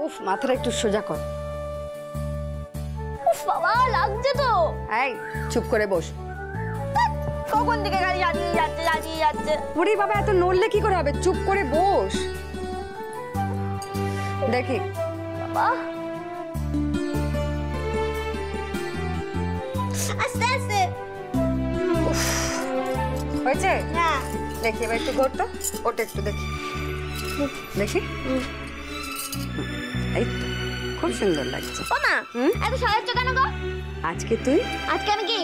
উফ, মাথাটা একটু সোজা কর। উফ বাবা, লাগছে তো। এই চুপ করে বস। কখন থেকে গাড়ি চালিয়ে যাচ্ছে। ওরে বাবা, এত নড়লে কি করে হবে? চুপ করে বস। দেখি বাবা, আস্তে আস্তে। হয়েছে? হ্যাঁ। দেখি এবার একটু ঘোর তো, ওটা একটু দেখি দেখি। এই তো, খুব সুন্দর লাগছে। ও মা, এত সাজাচ্ছ কেন গো? আজকে তুই আজকে আমি কি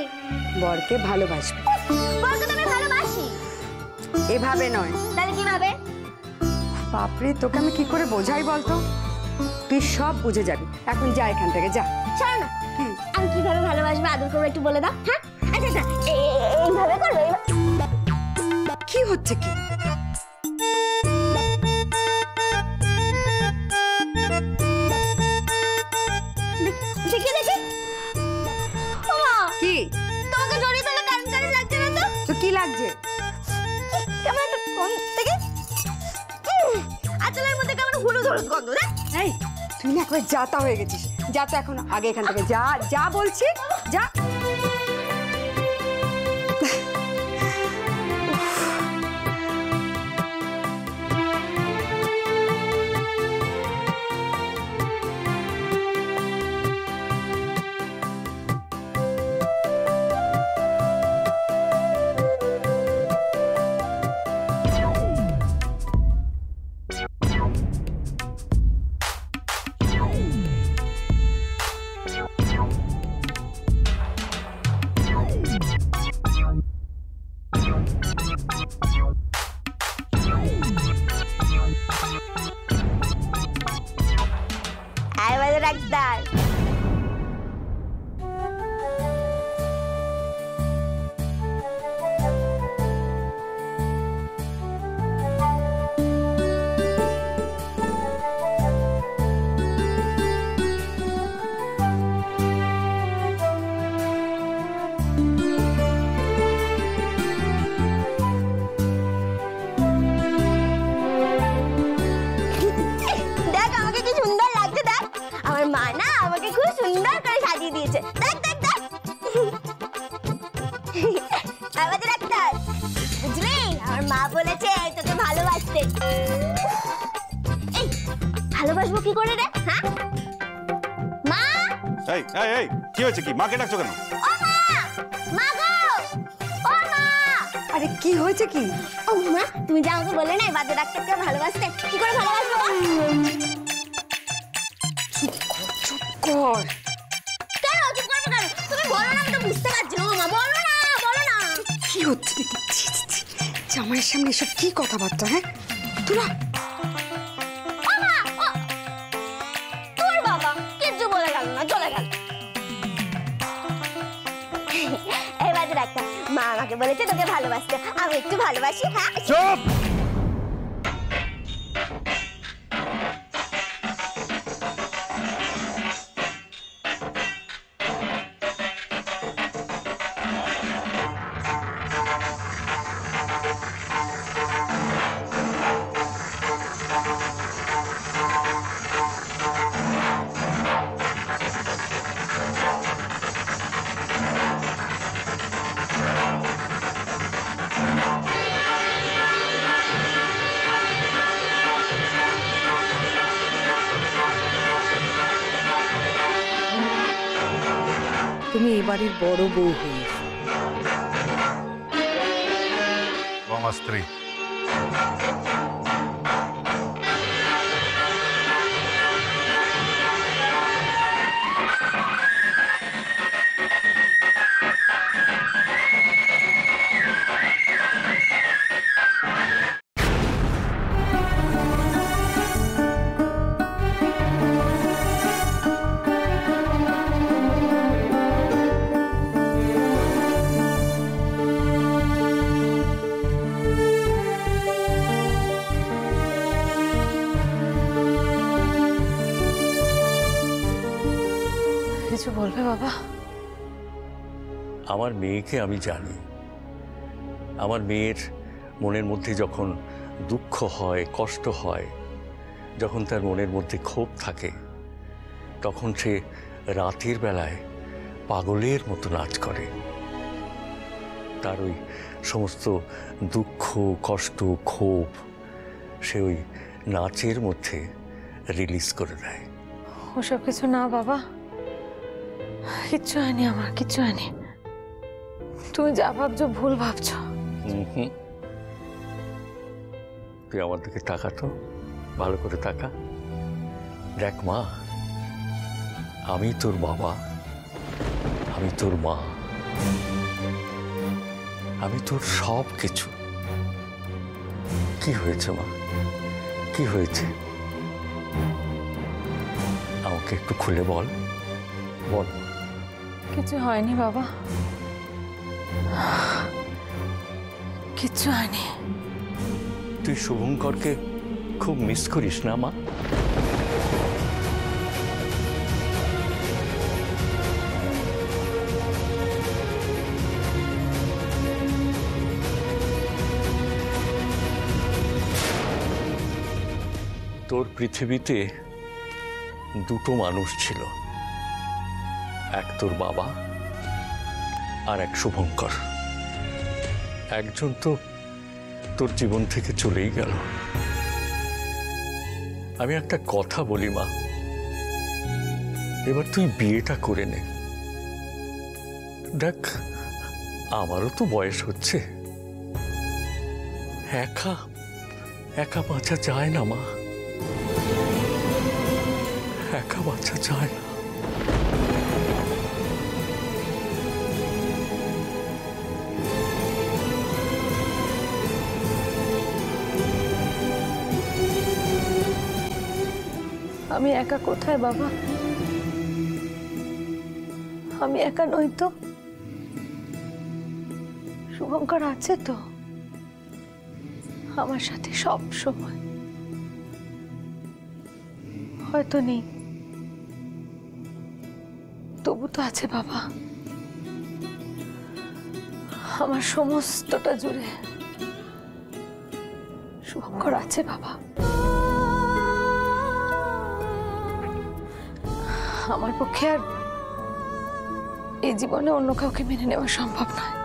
বরকে ভালোবাসবি। বরকে তো আমি ভালোবাসি। এভাবে নয়। তাহলে কিভাবে? বাপরে, তোকে আমি কি করে বোঝাই বলতো? তুই সব বুঝে যাবি। এখন যা এখান থেকে, যা। শোনো না, আমি কিভাবে ভালোবাসবো আদর করবো একটু বলে দাও। হ্যাঁ, আচ্ছা আচ্ছা, এইভাবে করবো। কি হচ্ছে কি? দেখি দেখি। ও মা, কি তোমাকে জড়িয়ে ধরলে কারণ কারণ লাগছে না তো? তো কি লাগছে? কেমন একটা কোন থেকে আঁচলের মধ্যে কেমন হলুদ হলুদ গন্ধ রে। এই তুই না একবার যাতা হয়ে গেছিস। যা তো এখন আগে এখান থেকে, যা যা বলছি, যা। ডাক্তার, দেখ আমাকে কি সুন্দর লাগছে। দেখ আমার মা না আমাকে খুব সুন্দর করে সাজিয়ে দিয়েছে। দেখ দেখ দেখ। আমাদের ডাক্তার, বুঝলি আমার মা বলেছে তোকে ভালোবাসতে। এই ভালোবাসবো কি করে রে? হ্যাঁ মা। এই এই এই কি হয়েছে? কি মাকে ডাকছো কেন? ও মা, মা গো, ও মা। আরে কি হয়েছে কি? ও মা, তুমি যে আমাকে বললে না বাজে ডাক্তারকে ভালোবাসতে, কি করে ভালোবাসবো? চুপ কর। কেন চুপ করবো কেন? তুমি বলো না, আমি তো বুঝতে পারছি না। ও মা বলো না, বলো না। কি হচ্ছে দেখি? ছি, ছি, ছি। জামাইয়ের সামনে এসব কি কথাবার্তা? হ্যাঁ তোরা। ও মা, ও তোর বাবা কিচ্ছু বলে গেল না, চলে গেল। এই বাজে ডাক্তার, মা আমাকে বলেছে তোকে ভালোবাসতে, আমি একটু ভালোবাসি। হ্যাঁ চুপ! তুমি এবারের বড় বউ হয়েছ। আমার স্ত্রী। কিছু বলবে বাবা? আমার মেয়েকে আমি জানি। আমার মেয়ের মনের মধ্যে যখন দুঃখ হয়, কষ্ট হয়, যখন তার মনের মধ্যে ক্ষোভ থাকে তখন সে রাতের বেলায় পাগলের মতো নাচ করে। তার ওই সমস্ত দুঃখ, কষ্ট, ক্ষোভ সে ওই নাচের মধ্যে রিলিজ করে দেয়। ওসব কিছু না বাবা, কিচ্ছু হয়নি, আমার কিচ্ছু হয়নি। তুমি যা ভাবছো ভুল ভাবছো। তুই আমার দিকে তাকা তো, ভালো করে তাকা। দেখ মা, আমি তোর বাবা, আমি তোর মা, আমি তোর সব কিছু। কি হয়েছে মা, কি হয়েছে আমাকে একটু খুলে বল, বল। কিছু হয়নি বাবা, কিচ্ছু হয়নি। তুই শুভঙ্করকে খুব মিস করিস না মা? তোর পৃথিবীতে দুটো মানুষ ছিল, এক তোর বাবা আর এক শুভঙ্কর। একজন তো তোর জীবন থেকে চলেই গেল। আমি একটা কথা বলি মা, এবার তুই বিয়েটা করে নে। দেখ আমারও তো বয়স হচ্ছে, একা একা বাঁচা যায় না মা, একা বাঁচা যায় না। আমি একা কোথায় বাবা? আমি একা নই তো, শুভঙ্কর আছে তো আমার সাথে সব সময়। হয়তো নেই, তবু তো আছে বাবা, আমার সমস্তটা জুড়ে শুভঙ্কর আছে বাবা। আমার পক্ষে আর এই জীবনে অন্য কাউকে মেনে নেওয়া সম্ভব নয়,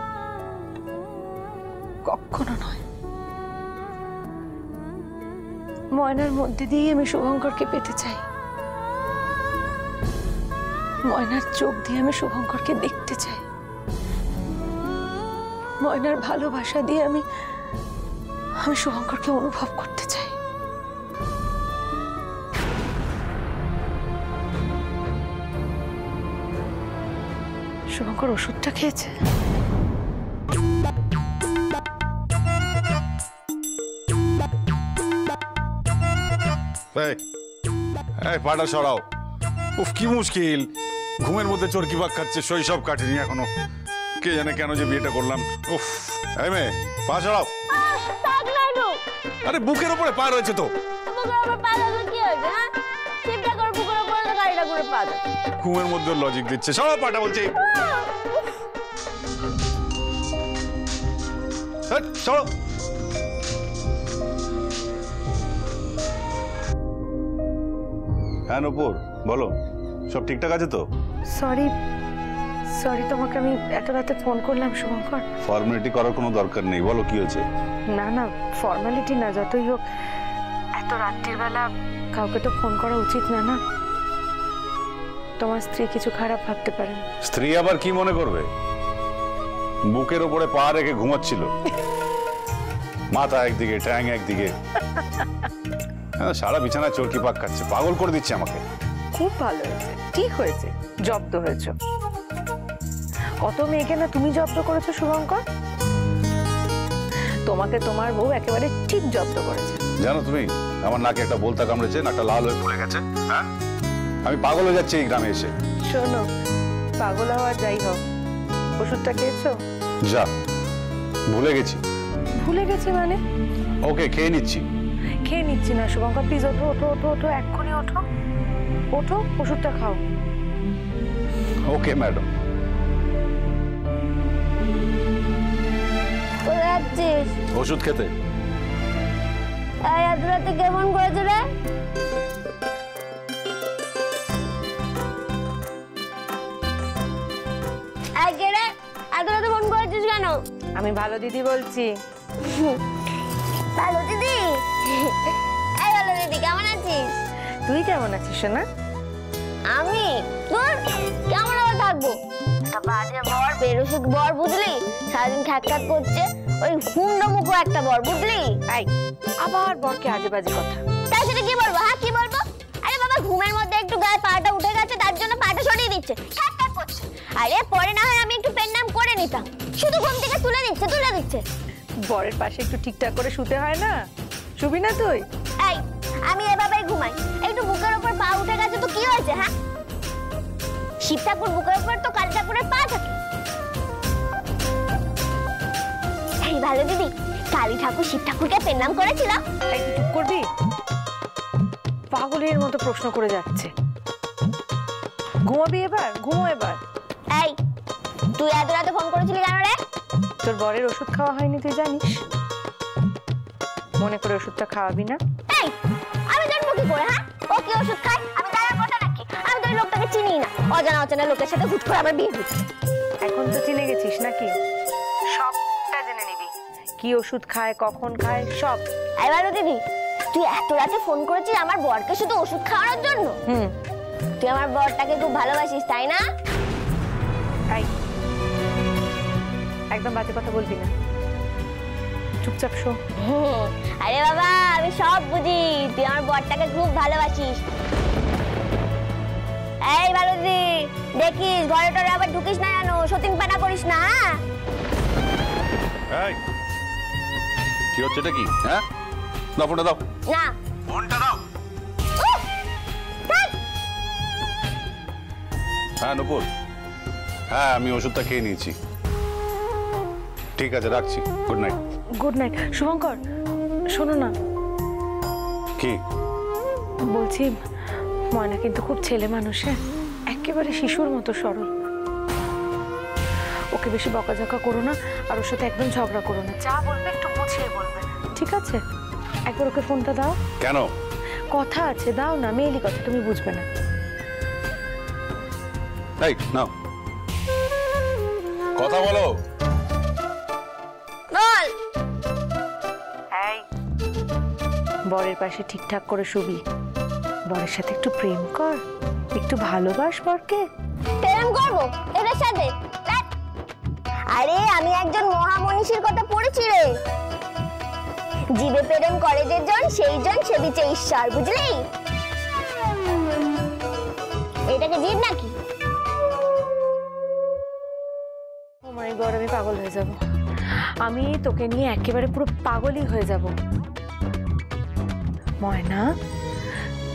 কখনো নয়। ময়নার মধ্যে দিয়ে আমি শুভঙ্করকে পেতে চাই, ময়নার চোখ দিয়ে আমি শুভঙ্করকে দেখতে চাই, ময়নার ভালোবাসা দিয়ে আমি শুভঙ্করকে অনুভব করতে চাই। শুভঙ্কর ওষুধটা খেয়েছে? পাটা সরাও। উফ কি মুশকিল, ঘুমের মধ্যে চরকি বাগ খাচ্ছে, শৈশব কাটেনি এখনো। কে জানে কেন যে বিয়েটা করলাম। উফ, এই মেয়ে পা সরাও। আরে বুকের উপরে পা রয়েছে তো। ঘুমের মধ্যে লজিক দিচ্ছে, সরাও পাটা বলছি। সরাও। হ্যাঁ নূপুর বলো, সব ঠিকঠাক আছে তো? সরি সরি, তোমাকে আমি এত রাতে ফোন করলাম শুভঙ্কর। ফর্মালিটি করার কোনো দরকার নেই, বলো কি হয়েছে? না না, ফর্মালিটি না, যতই হোক এত রাত্রির বেলা কাউকে তো ফোন করা উচিত না। না, তোমার স্ত্রী কিছু খারাপ ভাবতে পারেন। স্ত্রী আবার কি মনে করবে? বুকের উপরে পা রেখে ঘুমাচ্ছিল, মাথা একদিকে ট্যাং একদিকে, সারা বিছানায় চরকি পাক খাচ্ছে, পাগল করে দিচ্ছে আমাকে। খুব ভালো হয়েছে, ঠিক হয়েছে, জব্দ হয়েছে। কত মেয়েকে না তুমি জব্দ করেছো শুভঙ্কর, তোমাকে তোমার বউ একেবারে ঠিক জব্দ করেছে। জানো তুমি, আমার নাকে একটা বলতা কামড়েছে, নাকটা লাল হয়ে পড়ে গেছে। হ্যাঁ, আমি পাগল হয়ে যাচ্ছি এই গ্রামে এসে। শোনো, পাগল হওয়া যাই হোক, ওষুধটা খেয়েছো? যা, ভুলে গেছি। ভুলে গেছি মানে? ওকে, খেয়ে নিচ্ছি। খেয়ে নিচ্ছি না শুভঙ্কর, প্লিজ ওঠো ওঠো ওঠো ওঠো, এক্ষুনি ওঠো ওঠো, ওষুধটা খাও। Okay madam. ওষুধ খেতে। এই এত রাতে কেমন করেছে রে? এই কে রে? এত রাতে ফোন করেছিস কেন? আমি ভালো দিদি বলছি। ভালো দিদি। এই ভালো দিদি, কেমন আছিস? তুই কেমন আছিস সোনা? আমি তোর কেমন আবার থাকবো? বাজে বর, বেরোসুক বর, বুঝলি? সারাদিন খ্যাক খ্যাক করছে, ওই হুন্ডা মুখো একটা বর, বুঝলি? এই আবার বরকে আজে বাজে কথা। তার সাথে কি বলবো? হ্যাঁ কি বলবো? আরে বাবা, ঘুমের মধ্যে একটু গায়ে পাটা উঠে গেছে, তার জন্য পাটা সরিয়ে দিচ্ছে, খ্যাক খ্যাক করছে। আরে পরে না হয় আমি একটু পেন নাম করে নিতাম, শুধু ঘুম থেকে তুলে দিচ্ছে। বরের পাশে একটু ঠিকঠাক করে শুতে হয় না? শুবি না তুই? এই আমি এভাবেই ঘুমাই, একটু বুকের উপর পা উঠে গেছে তো কি হয়েছে? হ্যাঁ, শিব ঠাকুর বুকের উপর তো কালী ঠাকুরের পা থাকে। এই ভালো দিদি, কালী ঠাকুর শিব ঠাকুরকে পেন নাম করেছিল? এই তুই চুপ করবি? পাগলের মতো প্রশ্ন করে যাচ্ছে। ঘুমাবি এবার? ঘুমো এবার। এই তুই এত রাতে ফোন করেছিলি কেন রে? তোর বরের ওষুধ খাওয়া হয়নি তুই জানিস? মনে করে ওষুধটা খাওয়াবি না? এই আমি জানবো কি করে? হ্যাঁ, ও কি ওষুধ খায় আমি জানার কথা নাকি? আমি তো এই লোকটাকে চিনি না, অজানা লোকের সাথে হুট করে আমার বিয়ে হয়েছে। এখন তো চিনে গেছিস নাকি? সবটা জেনে নিবি, কি ওষুধ খায়, কখন খায়, সব। এই ভালো দিদি, তুই এত রাতে ফোন করেছিস আমার বরকে শুধু ওষুধ খাওয়ানোর জন্য? তুই আমার বরটাকে খুব ভালোবাসিস তাই না? এই একদম বাজে কথা বলবি না, চুপচাপ শো। আরে বাবা, আমি সব বুঝি, তুই আমার বরটাকে খুব ভালোবাসিস। এই ভালো দিদি, দেখিস ঘরে টরে আবার ঢুকিস না, জানো সতীন পানা করিস না। এই কি হচ্ছে এটা? কি? হ্যাঁ, দাও ফোনটা দাও। না ফোনটা দাও। উফ, ধ্যাৎ। হ্যাঁ নূপুর, হ্যাঁ আমি ওষুধটা খেয়ে নিয়েছি। ঠিক আছে, রাখছি। Good night. Good night. Shubhankar শোনো না, কি বলছি ময়না কিন্তু খুব ছেলে মানুষ, একেবারে শিশুর মতো সরল। ওকে বেশি বকাঝকা করো না, আর ওর সাথে একদম ঝগড়া করো না। যা বলবে একটু বুঝিয়ে বলবে, ঠিক আছে? একবার ওকে ফোনটা দাও। কেন? কথা আছে, দাও না, মেয়েলি কথা, তুমি বুঝবে না। এই নাও, কথা বলো। বল। এই বরের পাশে ঠিকঠাক করে শুবি, বরের সাথে একটু প্রেম কর, একটু ভালোবাস বরকে। প্রেম করবো এদের সাথে? ধ্যাৎ। আরে আমি একজন মহামনীষীর কথা পড়েছি রে, জীবে প্রেম করে যে জন, সেই জন সেবিছে ঈশ্বর, বুঝলি? এটাকে জীব নাকি? ও মাই গড, আমি পাগল হয়ে যাব। আমি তোকে নিয়ে একেবারে পুরো পাগলই হয়ে যাব। ময়না,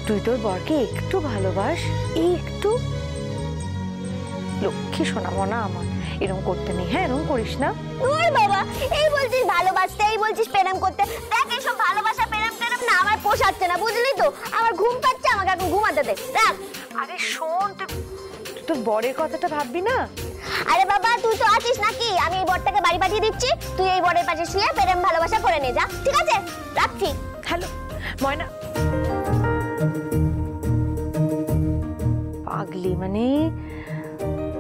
তুই তোর বরকে একটু ভালোবাস, একটু। লক্ষ্মী সোনা মনা আমার, এরকম করতে নেই। হ্যাঁ, এরকম করিস না। ওই বাবা, এই বলছিস ভালোবাসতে, এই বলছিস প্রেম করতে। দেখ এইসব ভালোবাসা প্রেম না আমার পোষাচ্ছে না, বুঝলি তো? আমার ঘুম পাচ্ছে, আমাকে এখন ঘুমাতে দে। রাখ। আরে শোন, তুই তোর বরের কথাটা ভাববি না। আরে বাবা, তুই তো আছিস নাকি? আমি এই বরটাকে বাড়ি পাঠিয়ে দিচ্ছি, তুই এই বরের পাশে শুয়ে প্রেম ভালোবাসা করে নে যা, ঠিক আছে? রাখছি। হ্যালো ময়না। পাগলি মানে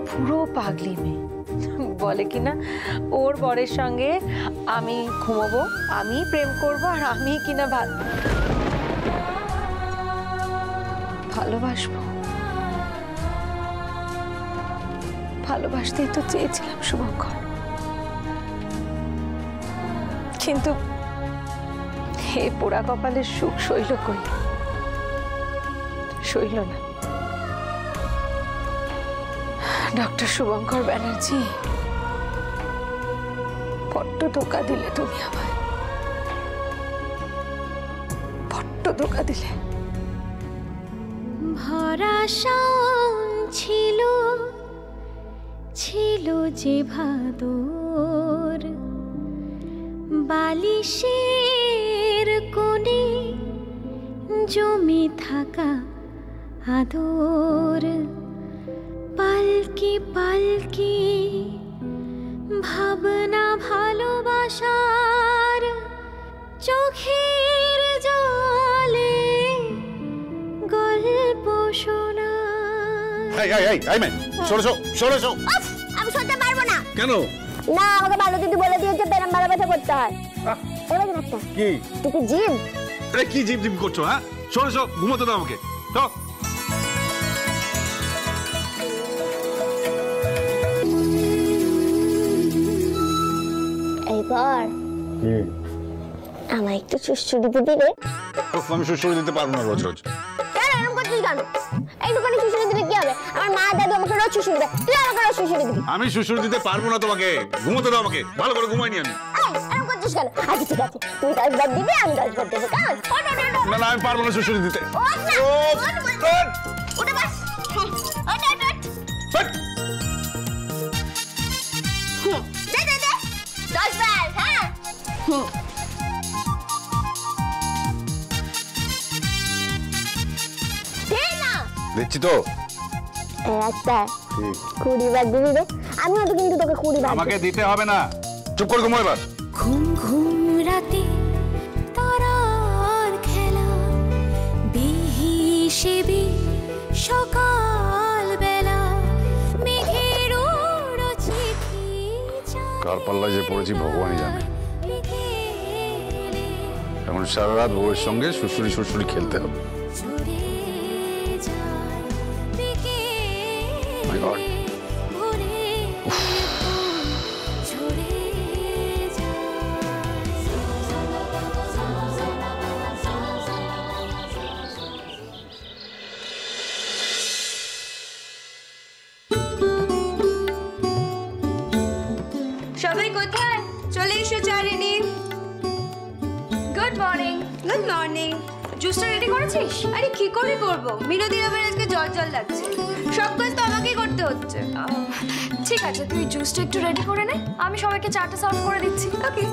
পুরো পাগলি মেয়ে। বলে কিনা ওর বরের সঙ্গে আমি ঘুমাবো, আমি প্রেম করবো, আর আমি কিনা ভালোবাসবো। ভালোবাসতেই তো চেয়েছিলাম শুভঙ্কর, কিন্তু হে পোড়া কপালের সুখ সইল কই? সইল না। ডক্টর শুভঙ্কর ব্যানার্জি, বড্ড ধোকা দিলে তুমি আমায়, বড্ড ধোকা দিলে। ভরা শাওন ছিল ছিল যে ভাদর, বালিশের কোণে জমে থাকা আদর, পালকি পালকি ভাবনা ভালোবাসার, চোখের এই মেয়ে, সরেছো। উফ, আমি সহ্য পারবো না। কেন? না, আমাকে ভালো দিদি বলে দিয়েছে পেরাম ভালোবাসা করতে হয়। এবার একটা কি? তুই কি জিম? আরে কি জিপ করছো? হ্যাঁ, সরেছো, ঘুমোতে দাও আমাকে। তো এইবার আমার একটু সুশ্রুতি দিবি রে। আমি সুশ্রী দিতে পারবো না রোজ। কেন এরকম করছিস কেন? এইটুখানি সুশ্রুতি দিলে কি হবে? আমার মা দাদু আমাকে রোজ সুশ্রুতি দেয়, তুই আমাকে রোজ সুশ্রুতি দিবি। আমি সুশ্রী দিতে পারবো না তোমাকে, ঘুমোতে দাও আমাকে, ভালো করে ঘুমাইনি আমি। এরকম করছিস কেন? আচ্ছা ঠিক আছে, তুই 10 বার দিবি, আমি 10 বার দেবো, কেমন? না, আমি পারবো না সুশ্রী দিতে। উঠে বস। দে 10 বার, হ্যাঁ। দে না। দিচ্ছি তো। একটা 20 বার দিবি রে। আমি হয়তো কিন্তু তোকে 20 বার আমাকে দিতে হবে না, চুপ করে ঘুমো এবার। ঘুম ঘুম রাতে তারার খেলা বিহিসেবি সকাল বেলা মেঘের চিঠি কার পাল্লায় যে পড়েছি ভগবানই জানে। এখন সারা রাত বউয়ের সঙ্গে শ্বশুরি খেলতে হবে। My God. সবাই কোথায়? চলে এসো চারিনি। Good morning. Good morning. জুসটা রেডি করেছিস? আরে কি করে করব, মিনতির আবার আজকে জল লাগছে, সব কাজ তো আমাকেই করতে হচ্ছে। ঠিক আছে, তুই জুসটা একটু রেডি করে নে, আমি সবাইকে চাটা সার্ভ করে দিচ্ছি। Okay.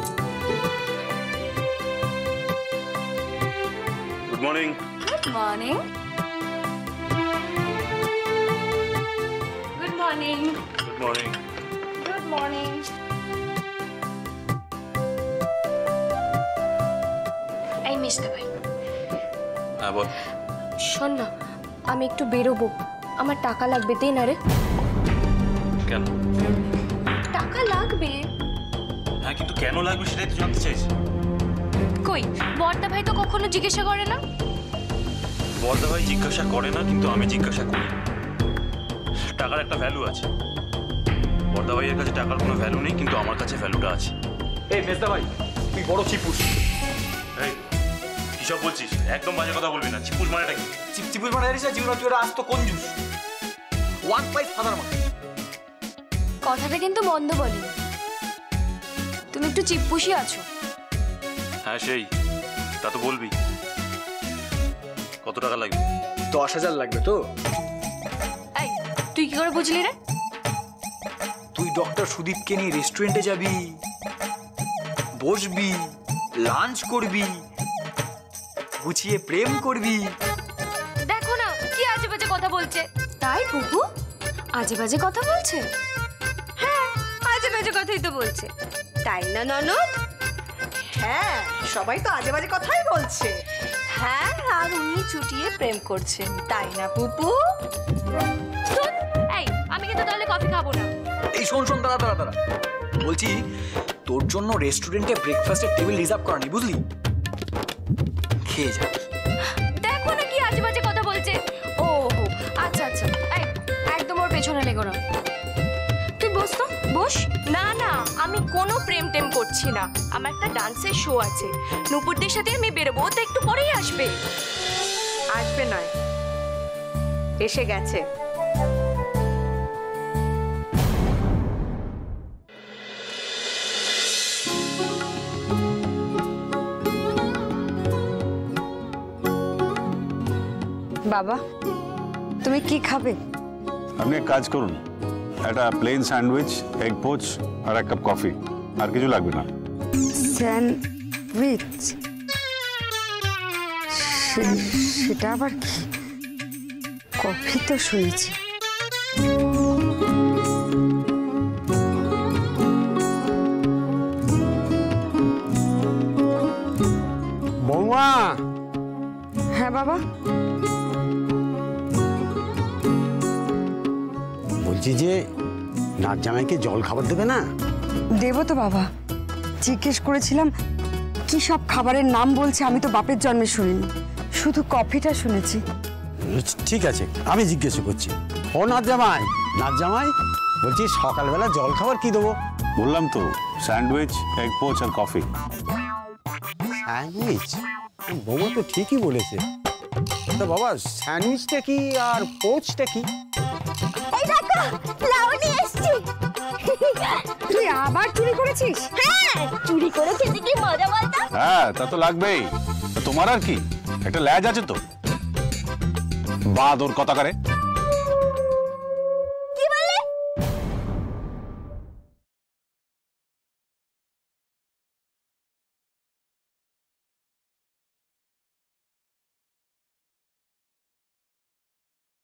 Good morning. Good morning. Good morning. Good morning. Good morning. এই মিস্টার ভাই, হ্যাঁ বল। শোন না, আমি একটু বেরোবো, আমার টাকা লাগবে, দে না রে। কেন? টাকা লাগবে। হ্যাঁ, কিন্তু কেন লাগবে সেটাই তো জানতে চাইছি। কই, বর্দা ভাই তো কখনো জিজ্ঞাসা করে না। বর্দা ভাই জিজ্ঞাসা করে না, কিন্তু আমি জিজ্ঞাসা করি। টাকার একটা ভ্যালু আছে। বর্দা ভাইয়ের কাছে টাকার কোনো ভ্যালু নেই, কিন্তু আমার কাছে ভ্যালুটা আছে। এই মেজদা ভাই, তুই বড় চিপুস। এই কিসব বলছিস? একদম বাজে কথা বলবি না। চিপুস মানেটা কি? চিপুস মানে জানিস না? জীবন তুই আজ তো কঞ্জুস, ওয়ান পাইস ফাদার মা। কথাটা কিন্তু মন্দ বলি, তুমি একটু চিপ্পুসি আছো। হ্যাঁ সেই, তা তো বলবি। কত টাকা লাগবে? 10,000 লাগবে তো? এই, তুই কি করে বুঝলি রে? তুই ডক্টর সুদীপকে নিয়ে রেস্টুরেন্টে যাবি, বসবি, লাঞ্চ করবি, গুছিয়ে প্রেম করবি। দেখো না কি আজে বাজে কথা বলছে। তাই বুবু আজে বাজে কথা বলছে? হ্যাঁ, আজে বাজে কথাই তো বলছে, তাই না ননদ? হ্যাঁ, সবাই তো আজে বাজে কথাই বলছে। হ্যাঁ, আর উনি চুটিয়ে প্রেম করছেন, তাই না বুবু? এই, আমি কিন্তু তাহলে কফি খাবো না। এই শোন দাঁড়া, বলছি তোর জন্য রেস্টুরেন্টে ব্রেকফাস্টের টেবিল রিজার্ভ করা নেই, বুঝলি? খেয়ে যা। দেখো না কি আজে বাজে কথা বলছে। ও আচ্ছা, এই একদম ওর পেছনে লেগো না। তুই বস তো, বস। না, আমি কোনো প্রেম টেম করছি না, আমার একটা ডান্সের শো আছে, নূপুরদের সাথে আমি বেরোবো, তো একটু পরেই আসবে। আসবে নয়, এসে গেছে। বাবা, তুমি কি খাবে? আপনি এক কাজ করুন, একটা প্লেন স্যান্ডউইচ, এগ পোচ আর এক কাপ কফি, আর কিছু লাগবে না। স্যান্ডউইচ? সেটা আবার কি? কফি তো শুনেছি। বৌমা। হ্যাঁ বাবা। বলছি যে নাচ জামাইকে জল খাবার দেবে না? দেবো তো বাবা, জিজ্ঞেস করেছিলাম কি সব খাবারের নাম বলছে, আমি তো বাপের জন্মে শুনিনি, শুধু কফিটা শুনেছি। ঠিক আছে, আমি জিজ্ঞেস করছি। ও নাচ জামাই, নাচ জামাই, বলছি সকালবেলা জল খাবার কি দেবো? বললাম তো, স্যান্ডউইচ, এগ পোচ আর কফি। স্যান্ডউইচ? বৌমা তো ঠিকই বলেছে। তো বাবা, স্যান্ডউইচটা কি আর পোচটা কি? এই দেখো লাউনি এসেছি। তুই আবার চুরি করেছিস? হ্যাঁ, চুরি করে খেতে কি মজা বলতো? হ্যাঁ, তা তো লাগবেই। তোমার আর কি, একটা ল্যাজ আছে তো। বাদ ওর কথা করে।